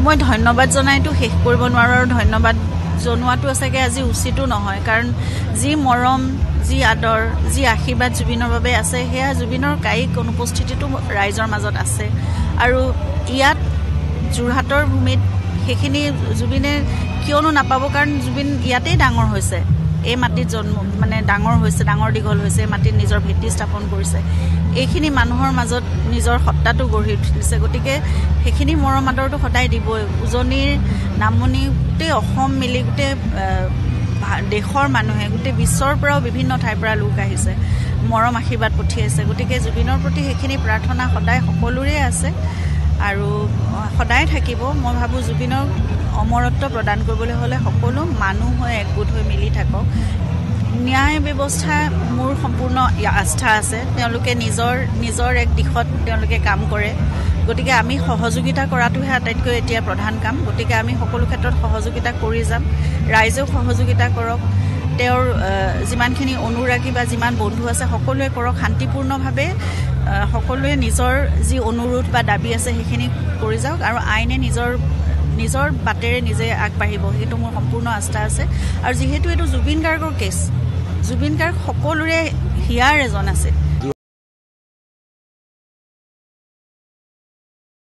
মই ধন্যবাদ জনাইতো শেষ কৰিব নোৱাৰো আৰু ধন্যবাদ জনোৱাটো আছেগে আজি উচিতো নহয় কাৰণ যি মৰম যি আদৰ যি আশীৰ্বাদ জুবিনৰ বাবে আছে সেয়া জুবিনৰ কায়িক অনুপস্থিতিটো ৰাইজৰ মাজত আছে আৰু ইয়াত যোৰহাটৰ ভূমিত সেইখিনি জুবিনে কিয়নো নাপাব কাৰণ জুবিন ইয়াতেই ডাঙৰ হৈছে এই মাটিত জন্ম মানে ডাঙৰ হৈছে ডাঙৰ দীঘল হৈছে মাটিত নিজৰ ভিত্তি স্থাপন কৰিছে এইখিনি মানুহৰ মাজত নিজৰ সত্তাটো গঢ়ি উঠিছে গতিকে সেইখিনি মৰম আদৰটো সদায় দিবই উজনিৰ নামনি গোটেই অসম মিলি গোটেই দেশৰ মানুহে গোটেই বিশ্বৰ পৰাও বিভিন্ন ঠাইৰ পৰা লোক আহিছে মৰম আশীৰ্বাদ পঠিয়াইছে গতিকে জুবিনৰ প্ৰতি সেইখিনি প্ৰাৰ্থনা সদায় সকলোৰে আছে আৰু সদায় থাকিব মই ভাবোঁ জুবিনক অমৰত্ব প্ৰদান কৰিবলৈ হ'লে সকলো মানুহ হৈ একগোট হৈ মিলি থাকক ন্যায় ব্যৱস্থা মোৰ সম্পূৰ্ণ আস্থা আছে তেওঁলোকে নিজৰ এক দিশত তেওঁলোকে কাম কৰে গতিকে আমি সহযোগিতা কৰাটোহে আটাইতকৈ এতিয়া প্ৰধান কাম গতিকে আমি সকলো ক্ষেত্ৰত সহযোগিতা কৰি যাম ৰাইজেও সহযোগিতা কৰক তেওঁৰ যিমানখিনি অনুৰাগী বা যিমান বন্ধু আছে সকলোৱে কৰক শান্তিপূৰ্ণভাৱে সকলোৱে নিজৰ যি অনুৰোধ বা দাবী আছে সেইখিনি কৰি যাওক আৰু আইনে নিজৰ বাটেৰে নিজে আগবাঢ়িব সেইটো মোৰ সম্পূৰ্ণ আস্থা আছে আৰু যিহেতু এইটো জুবিন গাৰ্গৰ কেছ জুবিন গাৰ্গ সকলোৰে হিয়াৰ এজন আছিল